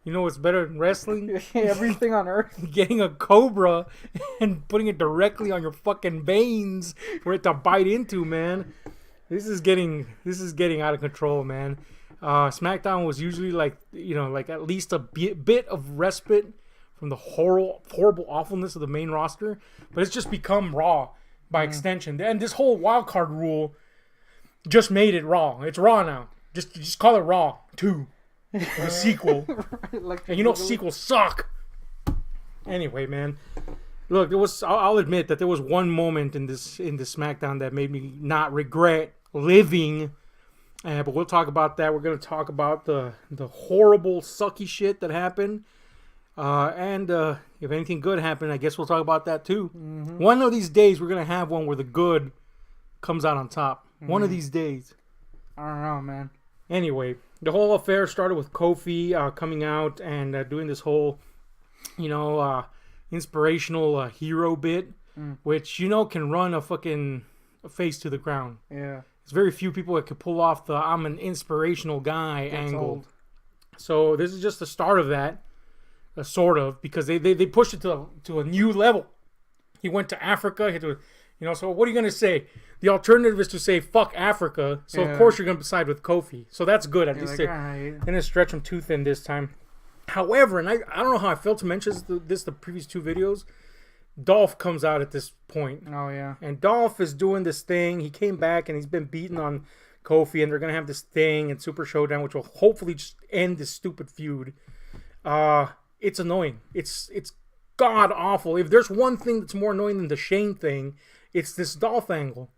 You know what's better than wrestling? Everything on earth. Getting a cobra and putting it directly on your fucking veins for it to bite into, man. This is getting out of control, man. SmackDown was usually like at least a bit of respite from the horrible awfulness of the main roster, but it's just become Raw by extension. And this whole wild card rule just made it Raw. It's Raw now. Just call it Raw 2. The sequel. Right, And sequels suck. Anyway, man. Look, I'll admit that there was one moment in this SmackDown that made me not regret living. But we'll talk about that. We're going to talk about the horrible, sucky shit that happened. And if anything good happened, I guess we'll talk about that too. Mm-hmm. One of these days, we're going to have one where the good comes out on top. Mm-hmm. One of these days. I don't know, man. Anyway, the whole affair started with Kofi coming out and doing this whole, inspirational hero bit, which, can run a fucking face to the ground. Yeah. There's very few people that could pull off the I'm an inspirational guy angle. Old. So this is just the start of that, sort of, because they pushed it to a new level. He went to Africa. So what are you going to say? The alternative is to say, fuck Africa. So, of course, you're going to side with Kofi. So, that's good. At least they didn't stretch him too thin this time. However, and I don't know how I failed to mention the previous two videos, Dolph comes out at this point. Oh, yeah. And Dolph is doing this thing. He came back and he's been beating on Kofi. And they're going to have this thing and Super Showdown, which will hopefully just end this stupid feud. It's annoying. It's god awful. If there's one thing that's more annoying than the Shane thing, it's this Dolph angle.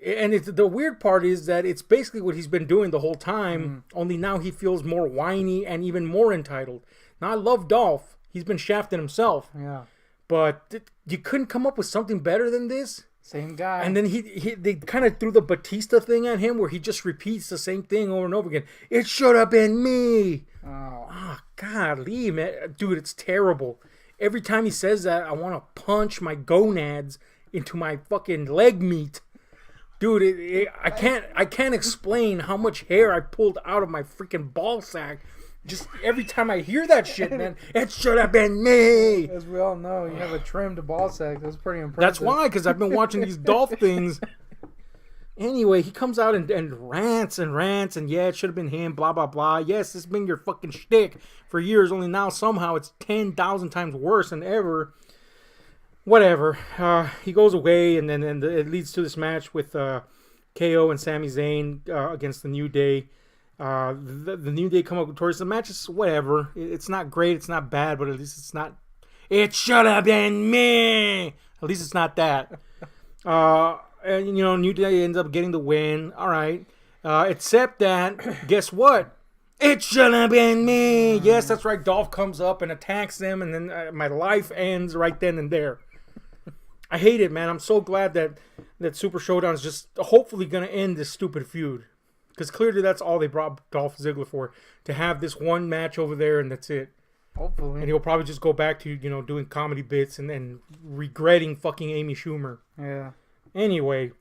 And the weird part is that it's basically what he's been doing the whole time, only now he feels more whiny and even more entitled. Now, I love Dolph. He's been shafting himself. Yeah. But you couldn't come up with something better than this? Same guy. And then they kind of threw the Batista thing at him where he just repeats the same thing over and over again. It should have been me. Oh, golly, man. Dude, it's terrible. Every time he says that, I want to punch my gonads into my fucking leg meat. Dude, I can't explain how much hair I pulled out of my freaking ball sack. Just every time I hear that shit, man, it should have been me. As we all know, you have a trimmed ball sack. That's pretty impressive. That's why, because I've been watching these Dolph things. Anyway, he comes out and rants, and yeah, it should have been him, blah, blah, blah. Yes, this has been your fucking shtick for years, only now somehow it's 10,000 times worse than ever. Whatever. He goes away, and then it leads to this match with KO and Sami Zayn against the New Day. The New Day come up victorious. The match is whatever. It's not great. It's not bad, but at least it's not. It should have been me. At least it's not that. And New Day ends up getting the win. All right. Except that, guess what? It should have been me. Yes, that's right. Dolph comes up and attacks them, and then my life ends right then and there. I hate it, man. I'm so glad that Super Showdown is just hopefully going to end this stupid feud. Because clearly that's all they brought Dolph Ziggler for. To have this one match over there and that's it. Hopefully. And he'll probably just go back to, doing comedy bits and regretting fucking Amy Schumer. Yeah. Anyway,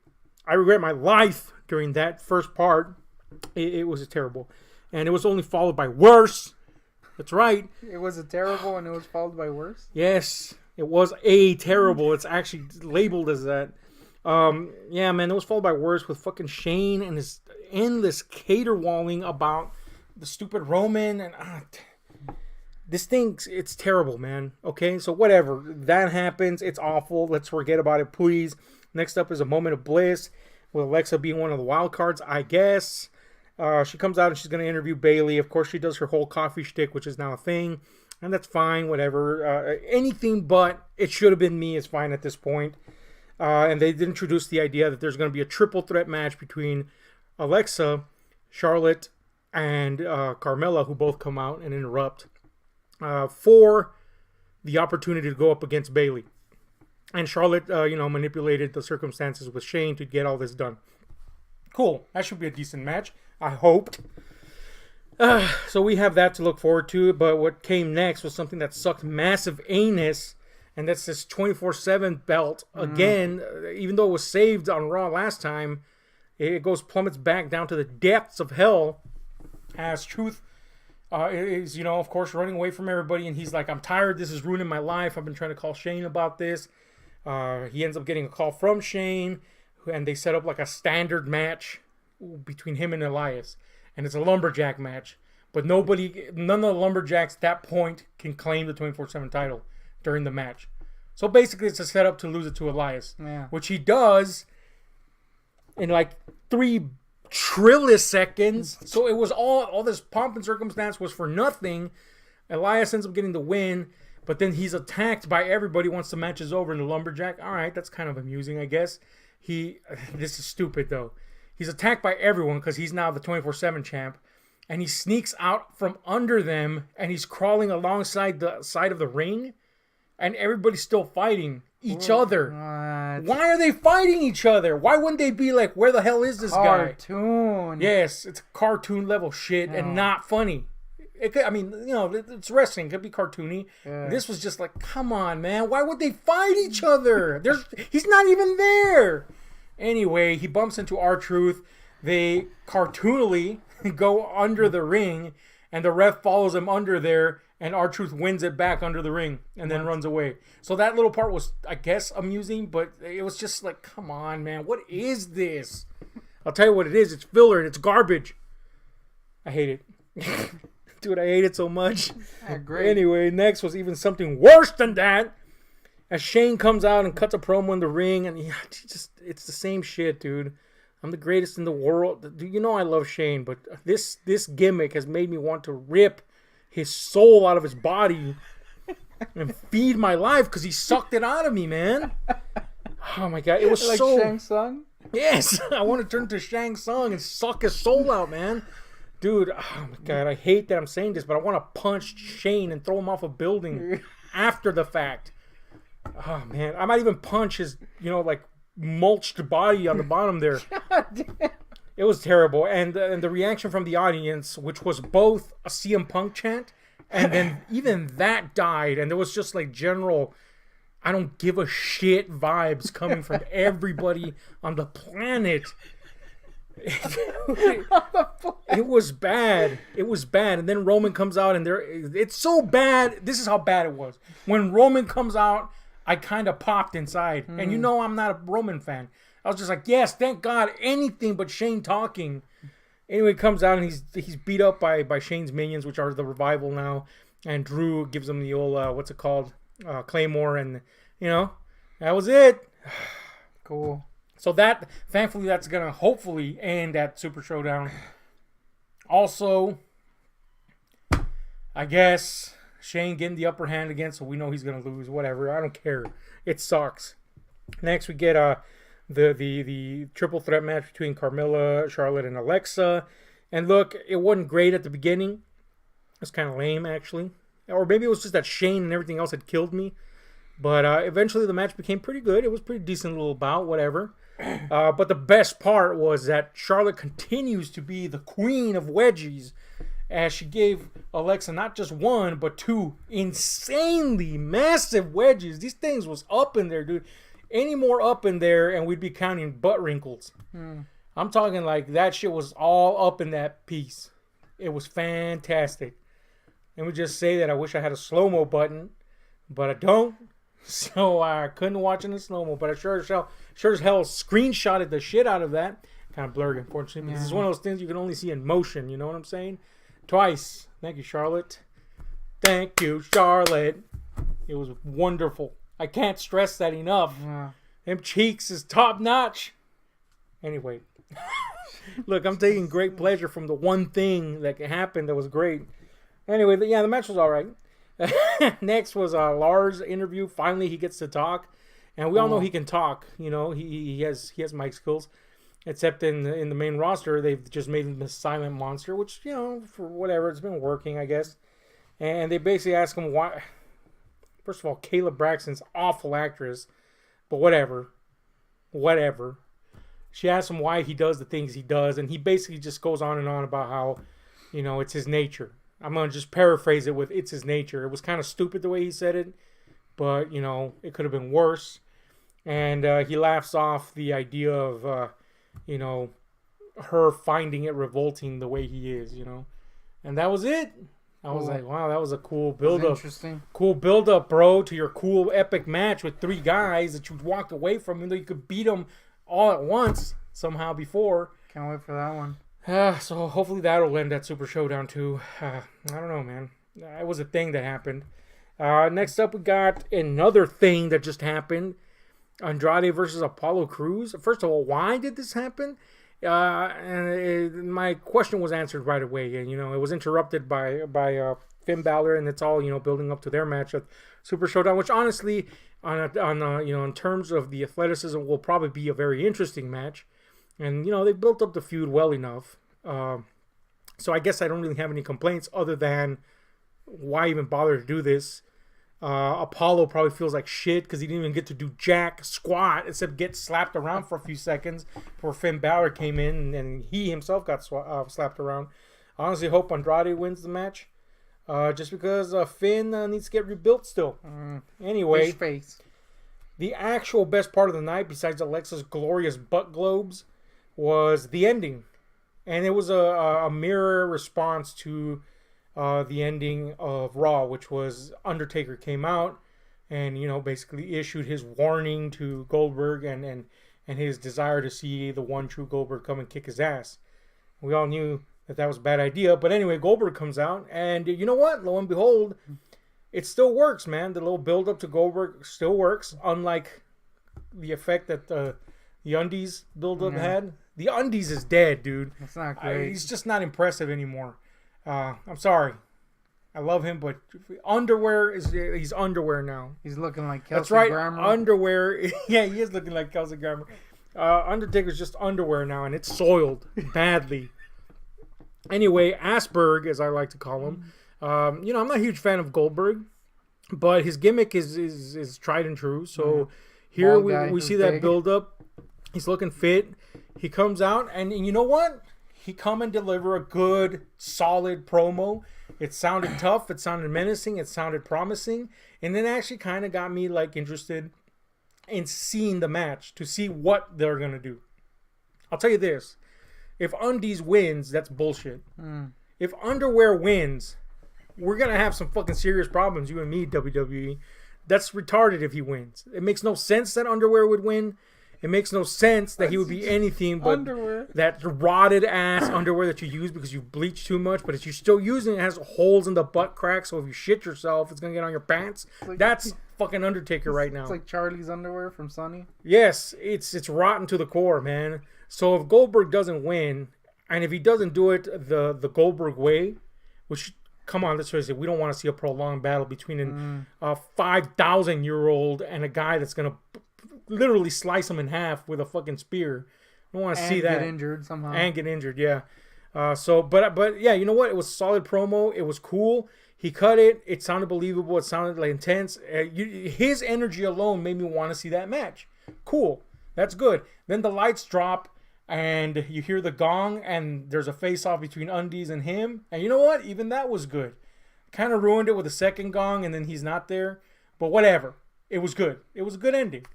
I regret my life during that first part. It was terrible. And it was only followed by worse. That's right. It was a terrible and it was followed by worse? Yes. It was a terrible. It's actually labeled as that. Yeah, man, it was followed by worse with fucking Shane and his endless caterwauling about the stupid Roman and this thing, it's terrible, man. Okay, so whatever. That happens. It's awful. Let's forget about it, please. Next up is a moment of bliss with Alexa being one of the wild cards, I guess. She comes out and she's going to interview Bayley. Of course, she does her whole coffee shtick, which is now a thing. And that's fine, whatever. Anything but it should have been me is fine at this point. And they did introduce the idea that there's going to be a triple threat match between Alexa, Charlotte, and Carmella, who both come out and interrupt for the opportunity to go up against Bayley. And Charlotte, manipulated the circumstances with Shane to get all this done. Cool. That should be a decent match. I hoped. So we have that to look forward to. But what came next was something that sucked massive anus. And that's this 24/7 belt. Again, even though it was saved on Raw last time, it plummets back down to the depths of hell as Truth is, of course, running away from everybody, and he's like, I'm tired. This is ruining my life. I've been trying to call Shane about this. He ends up getting a call from Shane, and they set up like a standard match between him and Elias, and it's a lumberjack match. But none of the lumberjacks at that point can claim the 24/7 title during the match. So basically, it's a setup to lose it to Elias, which he does in like 3 trilliseconds. So it was all this pomp and circumstance was for nothing. Elias ends up getting the win, but then he's attacked by everybody once the match is over. And the lumberjack, all right, that's kind of amusing, I guess. This is stupid though. He's attacked by everyone because he's now the 24/7 champ, and he sneaks out from under them, and he's crawling alongside the side of the ring, and everybody's still fighting each other. Why are they fighting each other? Why wouldn't they be like, where the hell is this guy? Cartoon. Yes, it's cartoon level shit and not funny. It's wrestling. It could be cartoony. Yeah. This was just like, come on, man. Why would they fight each other? He's not even there. Anyway, he bumps into R-Truth. They cartoonily go under the ring, and the ref follows him under there, and R-Truth wins it back under the ring and then runs away. So that little part was, I guess, amusing, but it was just like, come on, man. What is this? I'll tell you what it is. It's filler and it's garbage. I hate it. Dude, I hate it so much. Great. Anyway, next was even something worse than that. As Shane comes out and cuts a promo in the ring, and it's the same shit, dude. I'm the greatest in the world. You know I love Shane, but this gimmick has made me want to rip his soul out of his body and feed my life because he sucked it out of me, man. Oh my god, it was like so. Shang Tsung? Yes, I want to turn to Shang Tsung and suck his soul out, man. Dude, oh my god, I hate that I'm saying this, but I want to punch Shane and throw him off a building after the fact. Oh man, I might even punch his, mulched body on the bottom there. It was terrible, and the reaction from the audience, which was both a CM Punk chant, and then even that died, and there was just like general, I don't give a shit vibes coming from everybody on the planet. It was bad. It was bad. And then Roman comes out, and it's so bad. This is how bad it was. When Roman comes out, I kind of popped inside. And I'm not a Roman fan. I was just like, yes, thank God, anything but Shane talking. Anyway, he comes out, and he's beat up by Shane's minions, which are the Revival now. And Drew gives him the old, what's it called? Claymore. And, that was it. Cool. So thankfully, that's going to hopefully end at Super Showdown. Also, I guess Shane getting the upper hand again, so we know he's going to lose. Whatever, I don't care. It sucks. Next, we get the triple threat match between Carmella, Charlotte, and Alexa. And look, it wasn't great at the beginning. It's kind of lame, actually. Or maybe it was just that Shane and everything else had killed me. But eventually, the match became pretty good. It was a pretty decent little bout, whatever. But the best part was that Charlotte continues to be the queen of wedgies, as she gave Alexa not just 1 but 2 insanely massive wedges. These things was up in there, dude. Any more up in there and we'd be counting butt wrinkles. I'm talking like that shit was all up in that piece. It was fantastic. Let me just say that I wish I had a slow-mo button, but I don't. So I couldn't watch in the slow-mo, but I sure as hell screenshotted the shit out of that. Kind of blurry, unfortunately. This is one of those things you can only see in motion, you know what I'm saying? Twice. Thank you, Charlotte. Thank you, Charlotte. It was wonderful. I can't stress that enough. Them cheeks is top notch. Anyway. Look, I'm taking great pleasure from the one thing that happened that was great. Anyway, the match was all right. Next was Lars' interview. Finally, he gets to talk, and we all know he can talk. He has mic skills. Except in the main roster, they've just made him a silent monster, which for whatever, it's been working, I guess. And they basically ask him why. First of all, Kayla Braxton's awful actress, but whatever. She asks him why he does the things he does, and he basically just goes on and on about how, it's his nature. I'm going to just paraphrase it with it's his nature. It was kind of stupid the way he said it, but, it could have been worse. And he laughs off the idea of, her finding it revolting the way he is, And that was it. I was like, wow, that was a cool That's build-up. interesting. Cool build-up, bro, to your cool epic match with 3 guys that you walked away from, even though you could beat them all at once somehow before. Can't wait for that one. So hopefully that'll end that Super Showdown too. I don't know, man. It was a thing that happened. Next up, we got another thing that just happened. Andrade versus Apollo Crews. First of all, why did this happen? My question was answered right away. And, it was interrupted by Finn Balor, and it's all, building up to their match at Super Showdown, which honestly, in terms of the athleticism, will probably be a very interesting match. And, they built up the feud well enough. So I guess I don't really have any complaints other than why even bother to do this? Apollo probably feels like shit because he didn't even get to do jack squat except get slapped around for a few seconds before Finn Balor came in and he himself got slapped around. I honestly hope Andrade wins the match just because Finn needs to get rebuilt still. Anyway, Fish face. the actual best part of the night, besides Alexa's glorious butt globes, was the ending. And it was a mirror response to the ending of Raw, which was Undertaker came out and, basically issued his warning to Goldberg and his desire to see the one true Goldberg come and kick his ass. We all knew that was a bad idea. But anyway, Goldberg comes out and you know what? Lo and behold, it still works, man. The little build up to Goldberg still works, unlike the effect that the Undies build up had. The Undies is dead, dude. That's not great. He's just not impressive anymore. I'm sorry. I love him, but underwear he's underwear now. He's looking like Kelsey That's right. Grammer. Underwear. Yeah, he is looking like Kelsey Grammer. Undertaker's just underwear now, and it's soiled badly. Anyway, Asperg, as I like to call him. I'm not a huge fan of Goldberg, but his gimmick is tried and true. So here we see that build up. He's looking fit. He comes out, and you know what? He come and deliver a good, solid promo. It sounded tough. It sounded menacing. It sounded promising. And then actually kind of got me interested in seeing the match to see what they're going to do. I'll tell you this. If Undies wins, that's bullshit. If Underwear wins, we're going to have some fucking serious problems, you and me, WWE. That's retarded if he wins. It makes no sense that Underwear would win. It makes no sense that he would be anything but underwear. That rotted ass underwear that you use because you bleach too much. But if you're still using it, it has holes in the butt crack. So if you shit yourself, it's going to get on your pants. That's fucking Undertaker right now. It's like Charlie's underwear from Sunny. Yes, it's rotten to the core, man. So if Goldberg doesn't win, and if he doesn't do it the Goldberg way, which, come on, let's face it, we don't want to see a prolonged battle between a 5,000-year-old and a guy that's going to literally slice him in half with a fucking spear. I don't want to see that. And get injured somehow. And get injured, yeah. But yeah, you know what? It was a solid promo. It was cool. He cut it. It sounded believable. It sounded intense. His energy alone made me want to see that match. Cool. That's good. Then the lights drop, and you hear the gong, and there's a face-off between Undies and him. And you know what? Even that was good. Kind of ruined it with the second gong, and then he's not there. But whatever. It was good. It was a good ending.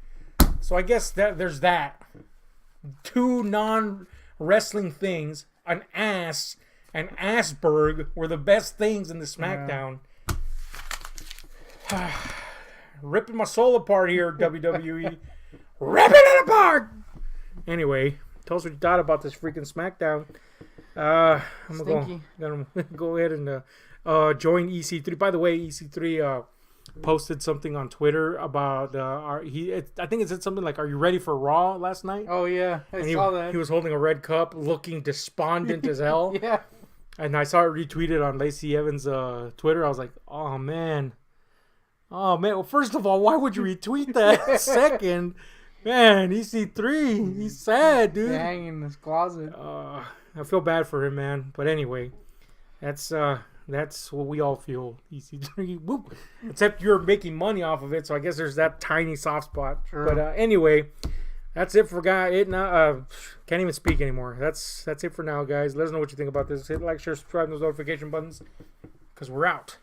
So I guess that there's that. 2 non-wrestling things, an ass and Asperg, were the best things in the Smackdown. Yeah. Ripping my soul apart here, WWE. Ripping it apart! Anyway, tell us what you thought about this freaking Smackdown. I'm gonna go ahead and join EC3. By the way, EC3 posted something on Twitter about I think it said something like, "Are you ready for Raw?" last night. Oh yeah, I saw that. He was holding a red cup, looking despondent as hell. Yeah. And I saw it retweeted on Lacey Evans' Twitter. I was like, oh man. Well, first of all, why would you retweet that? Second, man, EC3, he's sad, dude. Hanging in his closet. I feel bad for him, man. But anyway, that's what we all feel. EC3, whoop. Except you're making money off of it, so I guess there's that tiny soft spot. Sure. But anyway, that's it for can't even speak anymore. That's it for now, guys. Let us know what you think about this. Hit like, share, subscribe, those notification buttons, because we're out.